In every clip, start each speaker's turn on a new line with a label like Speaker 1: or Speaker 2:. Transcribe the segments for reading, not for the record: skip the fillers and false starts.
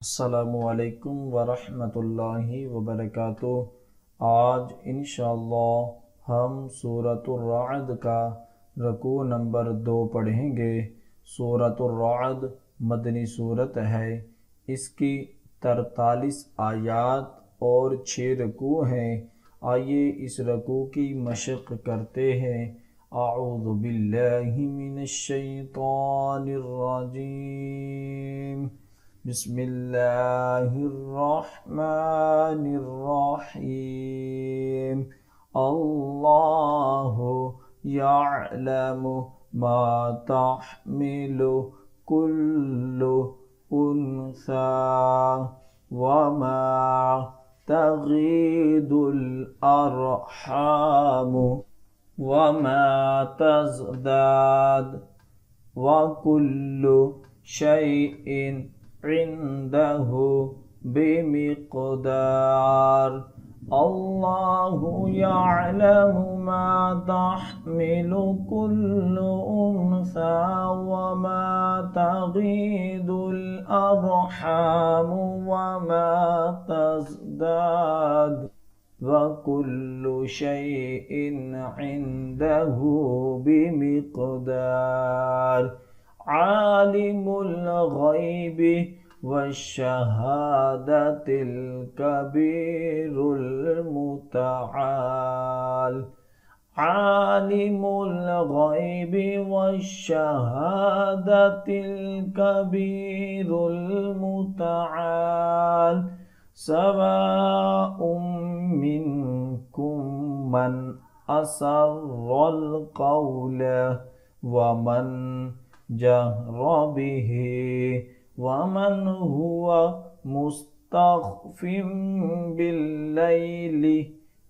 Speaker 1: अस्सलामुअलैकुम वरहमतुल्लाहि वबरकातुह। आज इंशाअल्लाह हम सूरतुर रअद का रकू नंबर 2 पढ़ेंगे। सूरतुर रअद मदनी सूरत है। इसकी 43 आयात और 6 रकू हैं। आइए इस रकू की मशक़ करते हैं। अऊज़ु बिल्लाहि मिनश शैतानिर रजीम। बिस्मिल्लाहिर्रहमानिर्रहीम। अल्लाहु यअलमु मा तहमिलु कुल्लु उन्सा वमा तगीदुल अर्हामु वमा तज़दाद वकुल्लु शैइन इंदहु बिमिक़दार। अल्लाहु यअलमु मा तहमिलु कुल्लु उन्सा वमा तगीदुल अर्हामु वमा तज़दाद वकुल्लु शैइन इंदहु बिमिक़दार। आलिमुल गैबि वश्शहादतिल कबीरुल मुतआल। आलिमुल गैबि वश्शहादतिल कबीरुल मुतआल। सवाउम मिनकुम मन असर्रल क़ौल वमन जहर बिही वमन हुवा मुस्तख़्फ़िन बिल्लैलि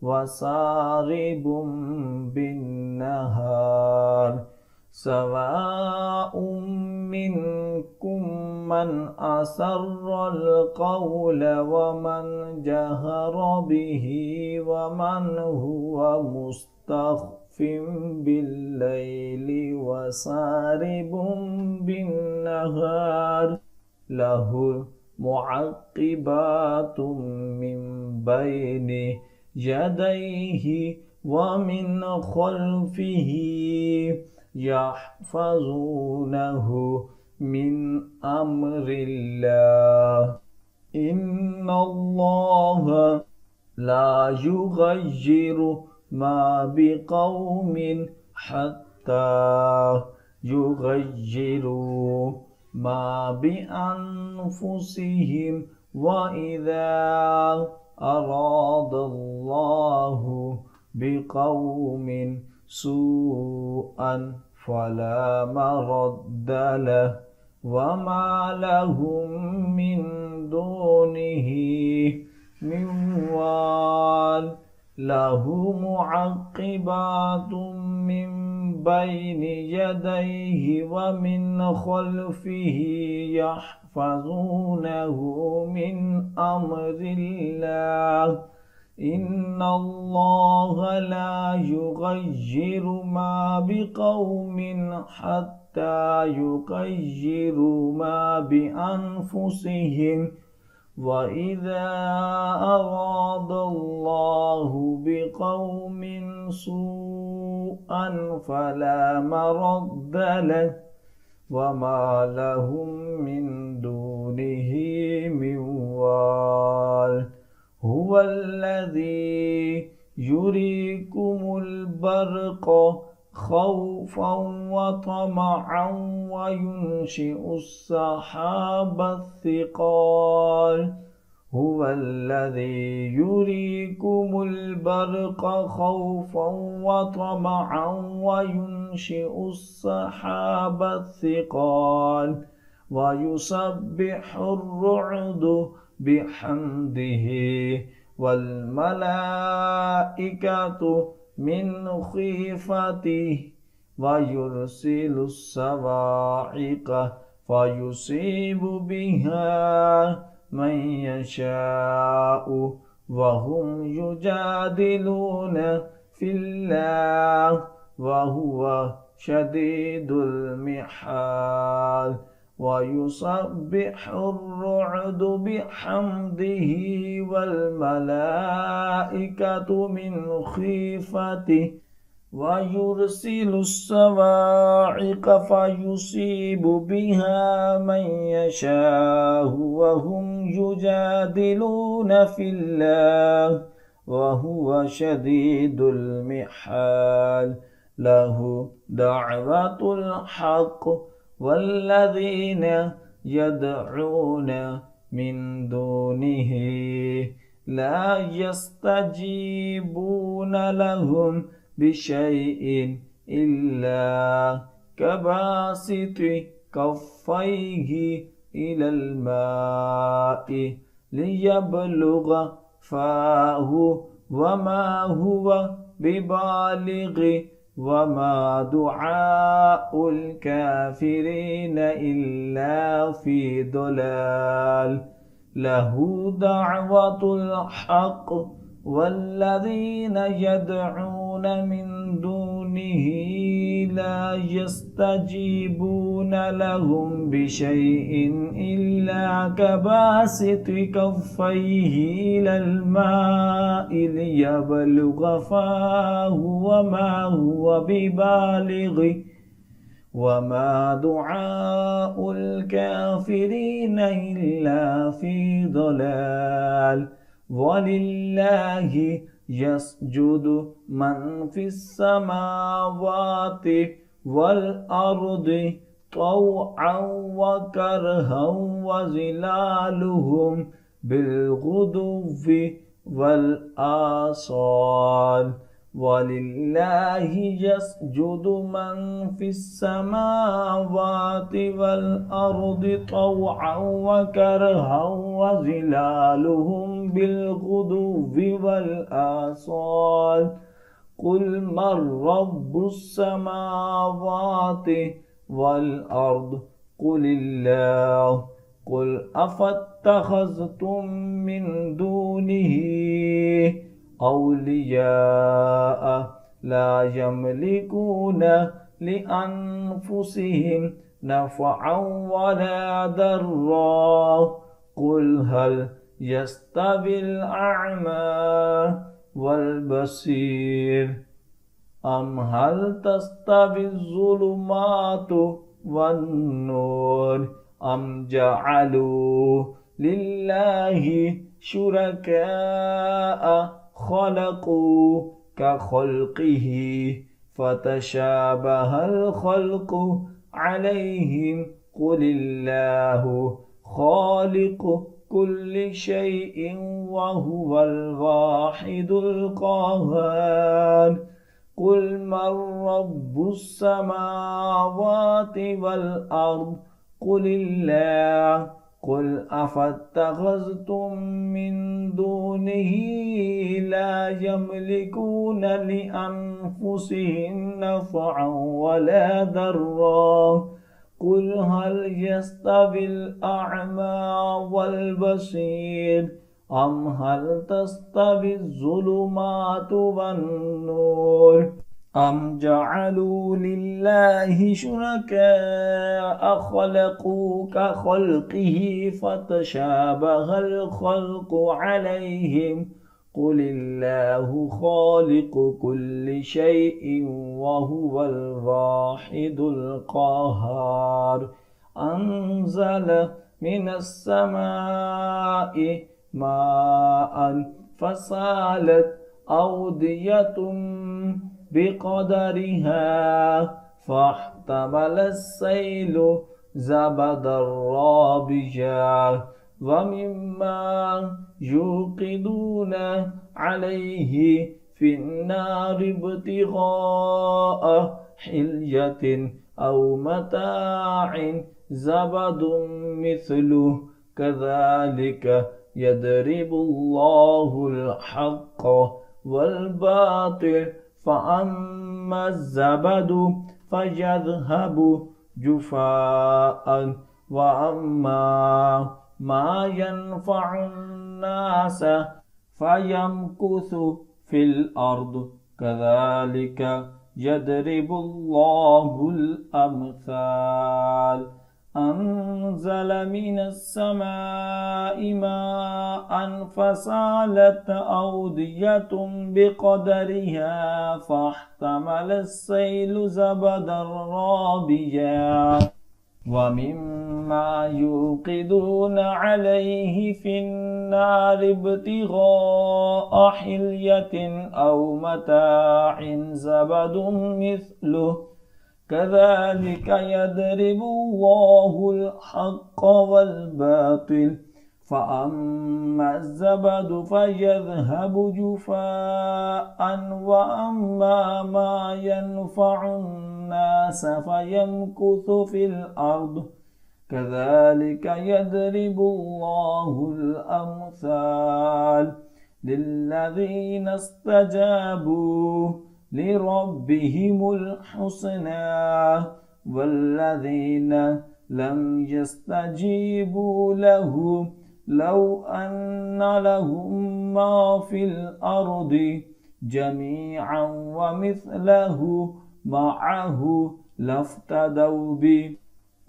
Speaker 1: वसारिबुम बिन्नहार। सवाउम मिनकुम मन असर्रल क़ौल वमन जहर बिही वमन हुवा मुस्तख़्फ़िन बिल्लैलि वसारिबुम बिन्नहार। लहु मुअक़्क़िबातुम मिन बैनि यदैहि व मिन ख़ल्फ़िही यहफ़ज़ूनहु मिन अम्रिल्लाह। इन्नल्लाहा ला युग़य्यिरु मा बिक़ौमिन हत्ता युग़य्यिरू मा बिअन्फुसिहिम व इज़ा अरादल्लाहु बिक़ौमिन सूअन फला मरद्द लहु वमा लहुम मिन दूनिही मिन वाल। लहु मुअक़्क़िबातुम मिन बैनि यदैहि व मिन ख़ल्फ़िही यहफ़ज़ूनहु मिन अम्रिल्लाह। इन्नल्लाहा ला युग़य्यिरु मा बिक़ौमिन हत्ता युग़य्यिरू मा बिअन्फुसिहिम व इज़ा अरादल्लाहु बिक़ौमिन सूअन फला मरद्द लहु वमा लहुम मिन दूनिही मिन वाल। हुवल्लज़ी युरीकुमुल बर्क़ ख़ौफ़न व तमअन व युनशिउस सहाबस सिक़ाल। हुवल्लज़ी युरीकुमुल बर्क़ ख़ौफ़न व तमअन व युनशिउस सहाबस सिक़ाल। व युसब्बिहुर रुअदु बिहम्दिही वल मलाइकतु मिन खीफ़तिही व युरसिलुस सवाइक़ फ़युसीबु बिहा मन यशाअु व हुम युजादिलून फिल्लाह व हुवा शदीदुल मिहाल। ويسبح الرعد بحمده والملائكة من خيفته ويرسل الصواعق فيصيب بها من يشاء وهم يجادلون في الله وهو شديد المحال له دعوة الحق والذين يدعون من دونه لا يستجيبون لهم بشيء إلا كباسط كفيه إلى الماء ليبلغ فاه وما هو ببالغ وما دعاء الكافرين إلا في ضلال له دعوة الحق والذين يدعون من دونه لا يستجيبون لهم بشيء إلا كباسط كفيه إلى الماء ليبلغ فاه وما هو ببالغ وما دعاء الكافرين إلا في ضلال ولله يسجد من في السماوات والأرض طوعا وكرها وظلالهم بالغدو والآصال ولله يسجد من في السماوات والأرض طوعا وكرها وظلالهم بالغدو والآصال قل من رب السماوات والأرض قل الله قل أفاتخذتم من دونه أولياء لا يملكون لأنفسهم نفعا ولا ضرا قل هل يستوي الأعمى والبصير أم هل تستوي الظلمات والنور أم جعلوا لله شركاء خلقوا كخلقه فتشابه الخلق عليهم قل الله خالق كل شيء وهو الواحد القهار قل من رب السماوات والأرض قل الله قل أفاتخذتم من دونه لا يملكون لأنفسهم نفعا ولا ضرا قل هل يستوي الأعمى والبصير أم هل تستوي الظلمات والنور أم جعلوا لله شركاء خلقوا كخلقه فتشابه الخلق عليهم قل الله خالق كل شيء وهو الواحد القهار أنزل من السماء ماء فسالت أودية بقدرها فاحتمل السيل زبدا رابيا ومما يوقدون عليه في النار ابتغاء حلية أو متاع زبد مثله كذلك يضرب الله الحق والباطل فأما الزبد فيذهب جفاء وأما ما ينفع الناس فيمكث في الأرض كذلك يضرب الله الأمثال أنزل من السماء ماء فسالت أودية بقدرها فاحتمل السيل زبدا رابيا ومما يوقدون عليه في النار ابتغاء حلية أو متاع زبد مثله كذلك يضرب الله الحق والباطل فأما الزبد فيذهب جفاء وأما ما ينفع الناس فيمكث في الأرض كذلك يضرب الله الأمثال للذين استجابوا لربهم الحسنى والذين لم يستجيبوا له لو أن لهم ما في الأرض جميعا ومثله معه لافتدوا به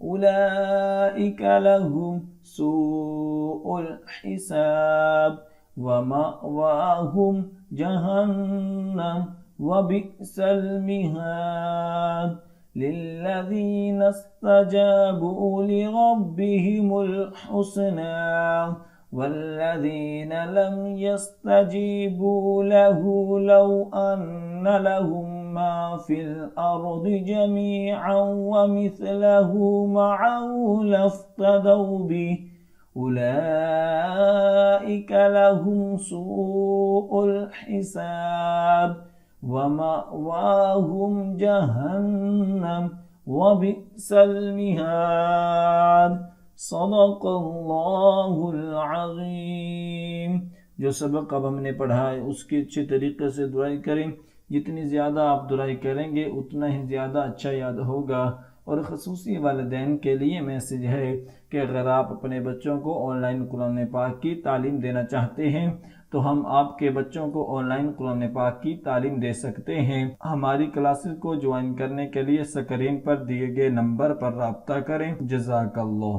Speaker 1: أولئك لهم سوء الحساب ومأواهم جهنم وبئس المهاد للذين استجابوا لربهم الحسنى والذين لم يستجيبوا له لو أن لهم ما في الأرض جميعا ومثله معه لافتدوا به أولئك لهم سوء الحساب ومأواهم جهنم وبئس المهاد صدق अल्लाहुल अज़ीम। जो सबक अब हमने पढ़ा है उसकी अच्छे तरीके से दुआई करें। जितनी ज़्यादा आप दुआई करेंगे उतना ही ज़्यादा अच्छा याद होगा। और ख़ुसूसी वालिदैन के लिए मैसेज है कि अगर आप अपने बच्चों को ऑनलाइन कुरान पाक की तालीम देना चाहते हैं तो हम आपके बच्चों को ऑनलाइन कुरान पाक की तालीम दे सकते हैं। हमारी क्लासेस को ज्वाइन करने के लिए स्क्रीन पर दिए गए नंबर पर राब्ता करें। जज़ाकल्लाह।